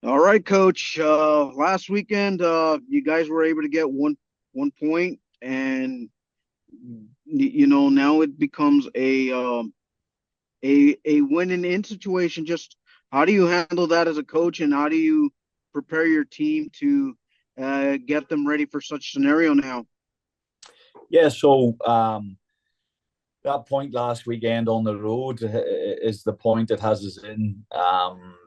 All right, Coach. Last weekend, you guys were able to get one point, and now it becomes a win and in situation. Just how do you handle that as a coach, and how do you prepare your team to get them ready for such scenario now? Yeah, so that point last weekend on the road is the point that has us in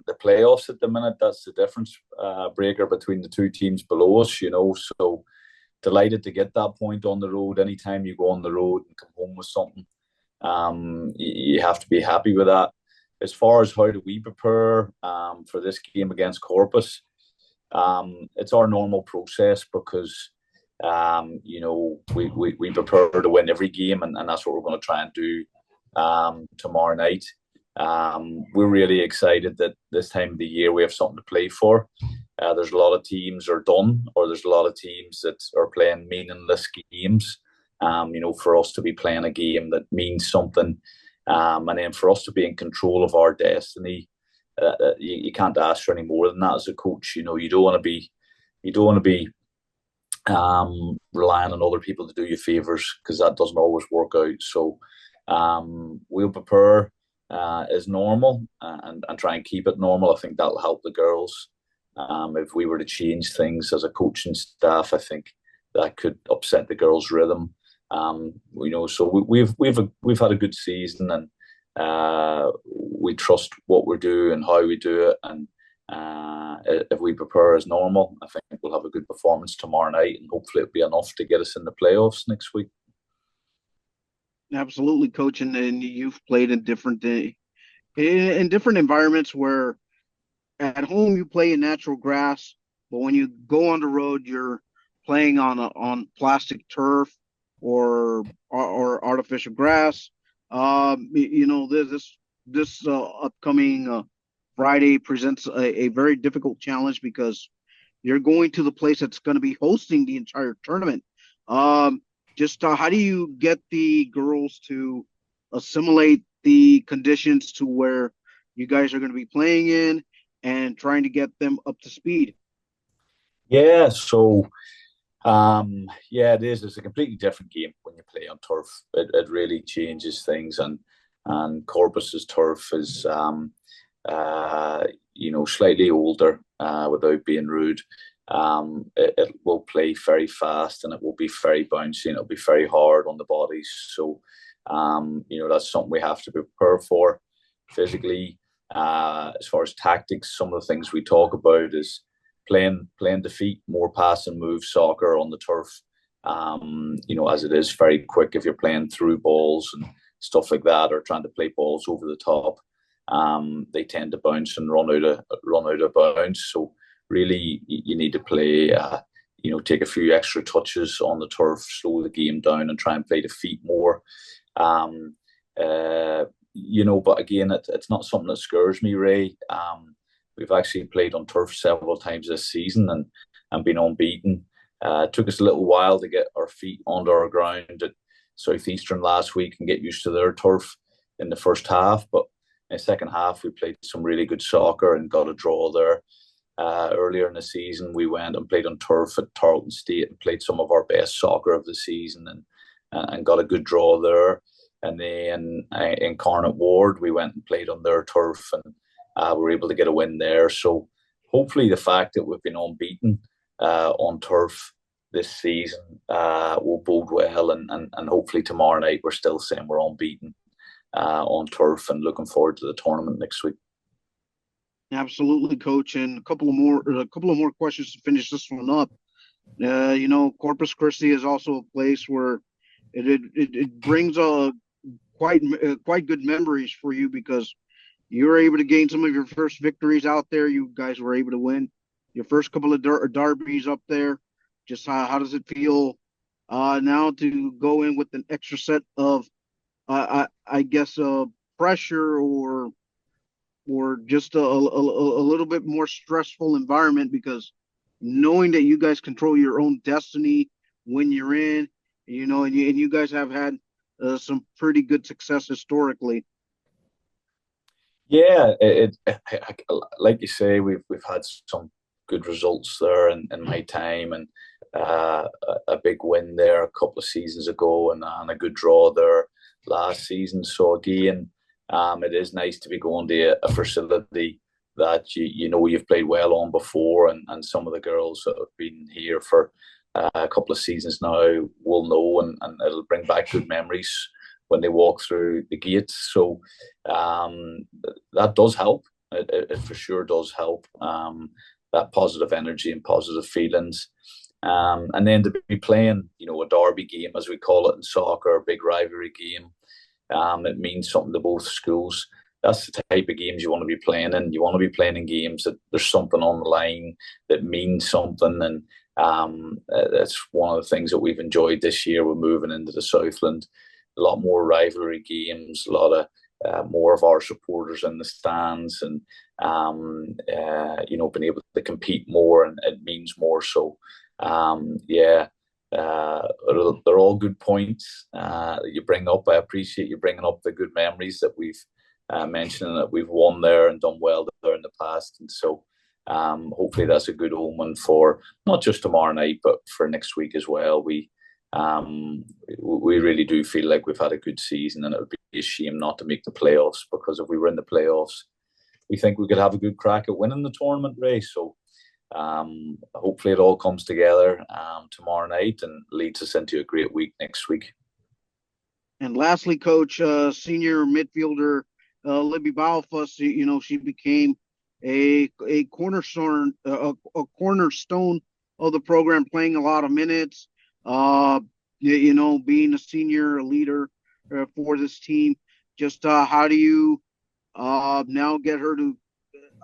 the playoffs at the minute. That's the difference breaker between the two teams below us. So delighted to get that point on the road. Anytime you go on the road and come home with something, you have to be happy with that. As far as how do we prepare for this game against Corpus, it's our normal process because we prepare to win every game, and that's what we're going to try and do tomorrow night. We're really excited that this time of the year we have something to play for. There's a lot of teams are done, or there's a lot of teams that are playing meaningless games. For us to be playing a game that means something, and then for us to be in control of our destiny, you can't ask for any more than that as a coach. You don't want to be relying on other people to do you favors because that doesn't always work out. So we'll prepare as normal and try and keep it normal. I think that'll help the girls. If we were to change things as a coaching staff, I think that could upset the girls' rhythm. So we've had a good season, and we trust what we do and how we do it. And if we prepare as normal, I think we'll have a good performance tomorrow night, and hopefully it'll be enough to get us in the playoffs next week. Absolutely, Coach, and you've played in in different environments where at home you play in natural grass, but when you go on the road, you're playing on plastic turf or artificial grass. This upcoming Friday presents a very difficult challenge because you're going to the place that's going to be hosting the entire tournament. Um, just how do you get the girls to assimilate the conditions to where you guys are going to be playing in and trying to get them up to speed? Yeah, so yeah, it is. It's a completely different game when you play on turf. It really changes things, and Corpus's turf is slightly older, without being rude. It will play very fast, and it will be very bouncy, and it'll be very hard on the bodies. So, that's something we have to prepare for physically. As far as tactics, some of the things we talk about is playing defeat, more pass and move soccer on the turf. As it is very quick if you're playing through balls and stuff like that, or trying to play balls over the top. They tend to bounce and run out of bounds. So really, you need to play. Take a few extra touches on the turf, slow the game down, and try and play the feet more. Um, but again, it's not something that scares me, Ray. We've actually played on turf several times this season and been unbeaten. It took us a little while to get our feet under our ground at Southeastern last week and get used to their turf in the first half. But in the second half, we played some really good soccer and got a draw there. Earlier in the season, we went and played on turf at Tarleton State and played some of our best soccer of the season and got a good draw there. And then in Incarnate Ward, we went and played on their turf and we were able to get a win there. So hopefully the fact that we've been unbeaten on turf this season will bode well, and hopefully tomorrow night we're still saying we're unbeaten on turf and looking forward to the tournament next week. Absolutely, Coach. And a couple of more questions to finish this one up. Corpus Christi is also a place where it brings quite good memories for you because you were able to gain some of your first victories out there. You guys were able to win your first couple of derbies up there. Just how does it feel now to go in with an extra set of, I guess, pressure or just a little bit more stressful environment because knowing that you guys control your own destiny when you're in, and you guys have had some pretty good success historically. Yeah, like you say, we've had some good results there in my time, and a big win there a couple of seasons ago, and a good draw there last season. So again, it is nice to be going to a facility that you know you've played well on before, and some of the girls that have been here for a couple of seasons now will know, and it'll bring back good memories when they walk through the gates. So um, that does help. It for sure does help. That positive energy and positive feelings. And then to be playing, you know, a derby game, as we call it in soccer, a big rivalry game, it means something to both schools. That's the type of games you want to be playing in. You want to be playing in games that there's something on the line that means something. And that's one of the things that we've enjoyed this year. We're moving into the Southland. A lot more rivalry games, a lot of more of our supporters in the stands, and you know, being able to compete more, and it means more. So yeah, they're all good points that you bring up. I appreciate you bringing up the good memories that we've mentioned, and that we've won there and done well there in the past. And so hopefully that's a good omen for not just tomorrow night, but for next week as well. We really do feel like we've had a good season, and it would be a shame not to make the playoffs, because if we were in the playoffs, we think we could have a good crack at winning the tournament race. So hopefully it all comes together tomorrow night and leads us into a great week next week. And lastly, Coach, senior midfielder Libby Balfus, you know, she became a cornerstone a cornerstone of the program, playing a lot of minutes. You know, being a senior leader for this team. Just how do you now get her to?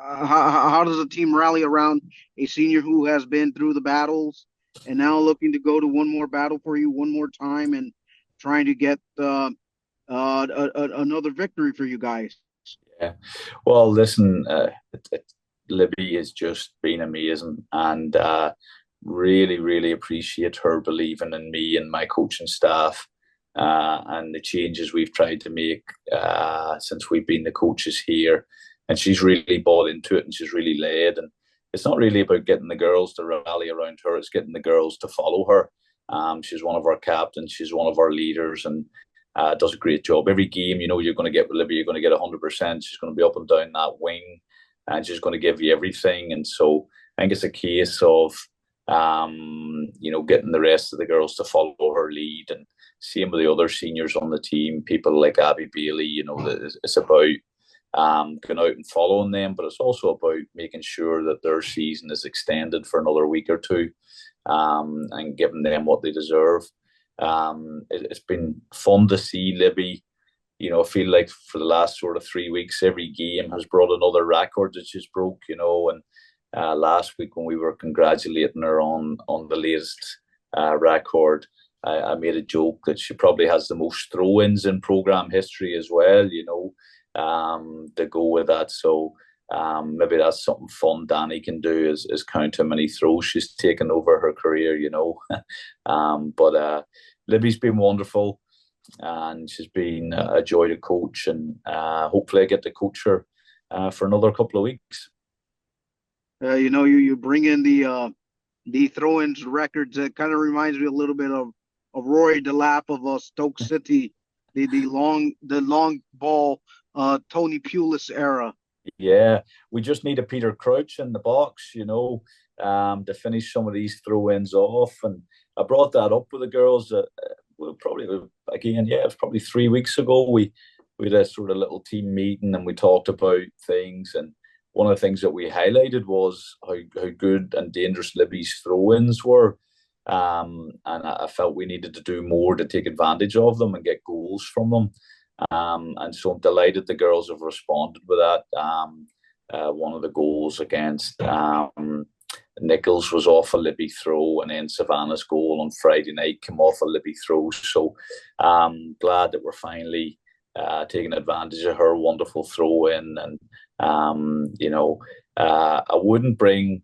How does the team rally around a senior who has been through the battles and now looking to go to one more battle for you one more time and trying to get another victory for you guys? Yeah. Well, listen, Libby has just been amazing, and really, really appreciate her believing in me and my coaching staff, and the changes we've tried to make since we've been the coaches here. And she's really bought into it, and she's really led. And it's not really about getting the girls to rally around her; it's getting the girls to follow her. She's one of our captains. She's one of our leaders, and does a great job. Every game, you know, you're going to get with Libby, you're going to get 100%. She's going to be up and down that wing, and she's going to give you everything. And so I think it's a case of, you know, getting the rest of the girls to follow her lead, and same with the other seniors on the team, people like Abby Bailey. You know, it's about going out and following them, but it's also about making sure that their season is extended for another week or two, and giving them what they deserve. It's been fun to see Libby. You know, I feel like for the last sort of 3 weeks, every game has brought another record that she's broke. You know, and last week when we were congratulating her on the latest record, I made a joke that she probably has the most throw-ins in program history as well. You know, to go with that. So maybe that's something fun Danny can do, is count how many throws she's taken over her career. You know, but Libby's been wonderful, and she's been a joy to coach, and hopefully I get to coach her for another couple of weeks. You know, you bring in the throw-ins records. That kind of reminds me a little bit of Roy Delap of Stoke City, the long ball Tony Pulis era. Yeah, we just need a Peter Crouch in the box, you know, to finish some of these throw-ins off. And I brought that up with the girls. Well, probably again, yeah, it was probably 3 weeks ago. We had a sort of little team meeting, and we talked about things. And one of the things that we highlighted was how good and dangerous Libby's throw-ins were. And I felt we needed to do more to take advantage of them and get goals from them. And so I'm delighted the girls have responded with that. One of the goals against Nichols was off a Libby throw, and then Savannah's goal on Friday night came off a Libby throw. So glad that we're finally taking advantage of her wonderful throw in. And, you know, I wouldn't bring.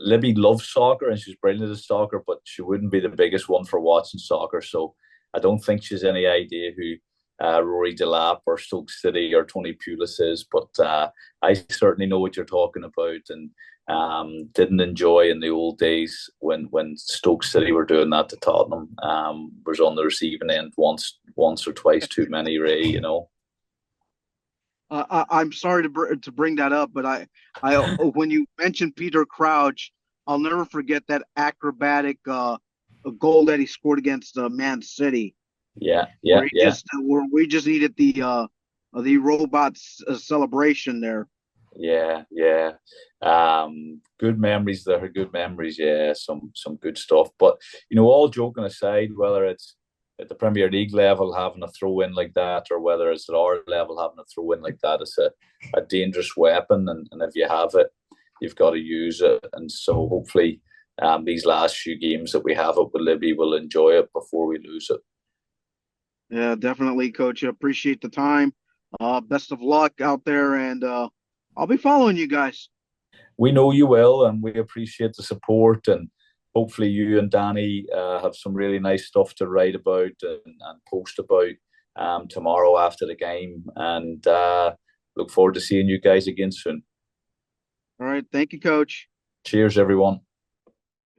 Libby loves soccer, and she's brilliant at soccer, but she wouldn't be the biggest one for watching soccer. So I don't think she's any idea who Rory Delap or Stoke City or Tony Pulis is, but I certainly know what you're talking about, and didn't enjoy in the old days when Stoke City were doing that to Tottenham. Was on the receiving end once or twice too many, Ray. You know. I'm sorry to bring that up, but when you mentioned Peter Crouch, I'll never forget that acrobatic goal that he scored against Man City, Yeah, yeah, yeah. where we just needed the robots celebration there. Yeah, yeah. Good memories there. Good memories. Yeah, some good stuff. But all joking aside, whether it's at the Premier League level having a throw in like that, or whether it's at our level having a throw in like that, it's a dangerous weapon, and if you have it, you've got to use it. And so hopefully, these last few games that we have it with Libby will enjoy it before we lose it. Yeah, definitely, Coach. Appreciate the time. Best of luck out there, and I'll be following you guys. We know you will, and we appreciate the support. And hopefully, you and Danny have some really nice stuff to write about and post about tomorrow after the game. And look forward to seeing you guys again soon. All right. Thank you, Coach. Cheers, everyone.